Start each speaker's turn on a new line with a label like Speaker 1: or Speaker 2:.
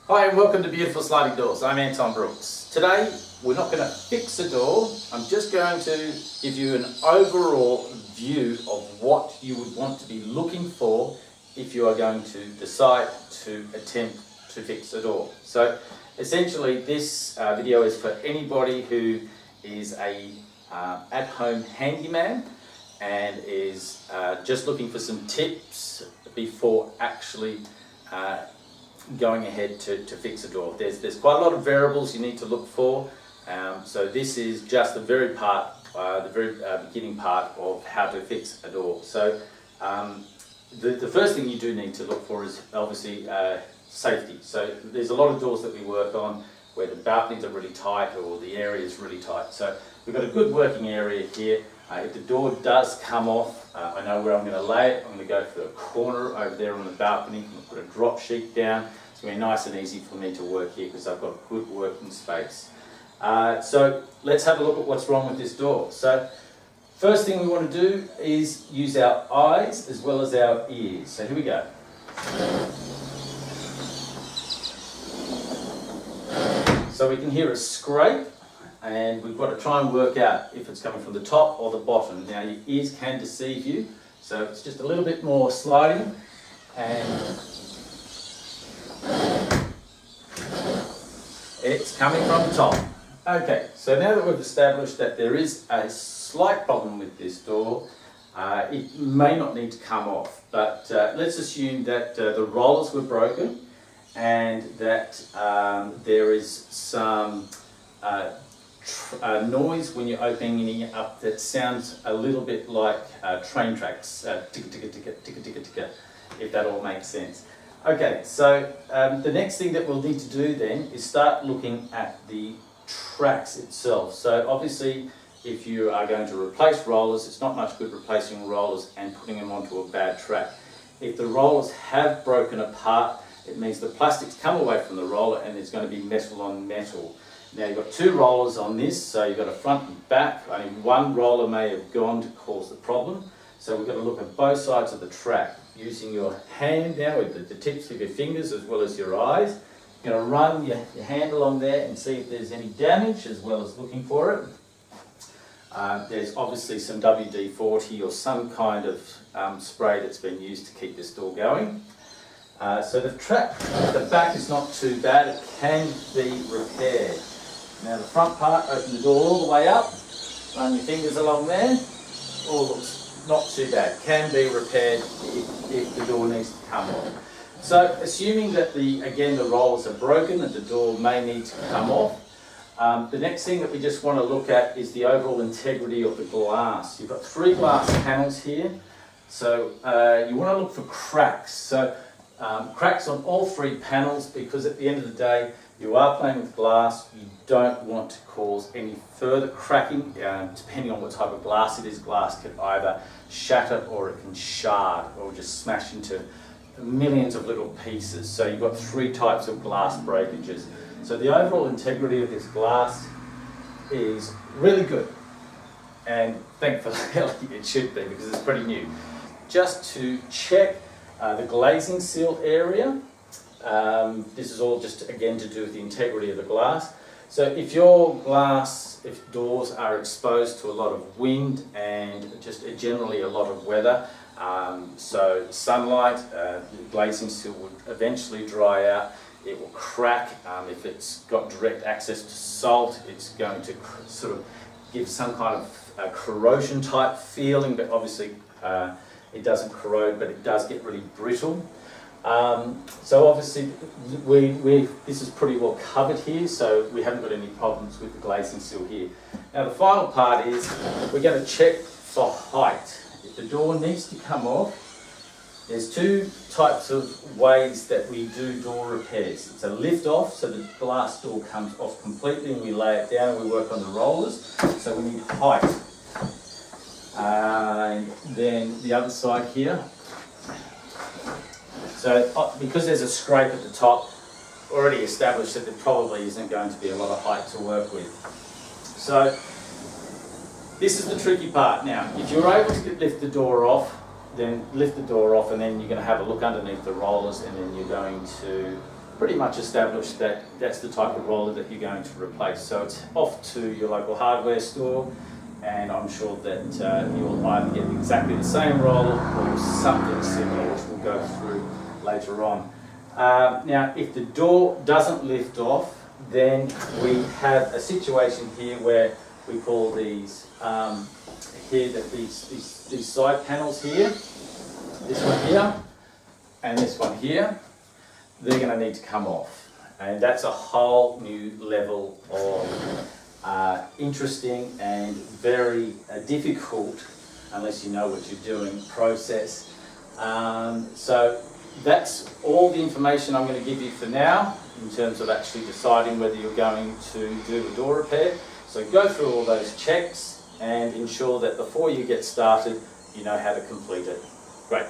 Speaker 1: Hi and welcome to Beautiful Sliding Doors. I'm Anton Brooks. Today we're not going to fix a door, I'm just going to give you an overall view of what you would want to be looking for if you are going to decide to attempt to fix a door. So essentially this video is for anybody who is a at-home handyman and is just looking for some tips before actually going ahead to fix a door. There's quite a lot of variables you need to look for, so this is just the very beginning part of how to fix a door. So the first thing you do need to look for is obviously safety. So there's a lot of doors that we work on where the balconies are really tight or the area is really tight. So we've got a good working area here. If the door does come off, I know where I'm going to lay it. I'm going to go for the corner over there on the balcony. I'm going to put a drop sheet down. It's going to be nice and easy for me to work here because I've got good working space. So let's have a look at what's wrong with this door. So first thing we want to do is use our eyes as well as our ears. So here we go. So we can hear a scrape, and we've got to try and work out if it's coming from the top or the bottom. Now your ears can deceive you, so it's just a little bit more sliding, and it's coming from the top. Okay, so now that we've established that there is a slight problem with this door, it may not need to come off, but let's assume that the rollers were broken and that there is some noise when you're opening it up that sounds a little bit like train tracks, ticka ticka ticka ticka ticka ticka, if that all makes sense. Okay, so the next thing that we'll need to do then is start looking at the tracks itself. So obviously if you are going to replace rollers, it's not much good replacing rollers and putting them onto a bad track. If the rollers have broken apart, it means the plastics come away from the roller and there's going to be metal on metal. Now you've got two rollers on this, so you've got a front and back. Only one roller may have gone to cause the problem. So we've got to look at both sides of the track using your hand now with the tips of your fingers as well as your eyes. You're going to run your hand along there and see if there's any damage as well as looking for it. There's obviously some WD-40 or some kind of spray that's been used to keep this door going. So the track at the back is not too bad, it can be repaired. Now the front part, open the door all the way up, run your fingers along there, all looks not too bad, can be repaired if the door needs to come off. So assuming that again the rollers are broken and the door may need to come off, the next thing that we just want to look at is the overall integrity of the glass. You've got three glass panels here, so you want to look for cracks. So cracks on all three panels, because at the end of the day you are playing with glass. You don't want to cause any further cracking. Depending on what type of glass it is, glass can either shatter or it can shard or just smash into millions of little pieces. So you've got three types of glass breakages. So the overall integrity of this glass is really good, and thankfully it should be because it's pretty new. Just to check the glazing seal area, this is all just again to do with the integrity of the glass. So if if doors are exposed to a lot of wind and just generally a lot of weather, so sunlight, the glazing seal would eventually dry out, it will crack. If it's got direct access to salt, it's going to sort of give some kind of corrosion type feeling, but obviously it doesn't corrode, but it does get really brittle. So obviously this is pretty well covered here, so we haven't got any problems with the glazing seal here. Now the final part is we're going to check for height. If the door needs to come off, there's two types of ways that we do door repairs. It's a lift off, so the glass door comes off completely and we lay it down and we work on the rollers, so we need height. And then the other side here. So because there's a scrape at the top, already established that there probably isn't going to be a lot of height to work with. So this is the tricky part. Now, if you're able to lift the door off, then lift the door off, and then you're going to have a look underneath the rollers, and then you're going to pretty much established that that's the type of roller that you're going to replace. So it's off to your local hardware store, and I'm sure that you'll either get exactly the same roller or something similar, which we'll go through later on. Now, if the door doesn't lift off, then we have a situation here where we call these these side panels here, this one here and this one here, they're going to need to come off, and that's a whole new level of interesting and very difficult, unless you know what you're doing, process. So that's all the information I'm going to give you for now in terms of actually deciding whether you're going to do a door repair. So go through all those checks and ensure that before you get started, you know how to complete it. Great.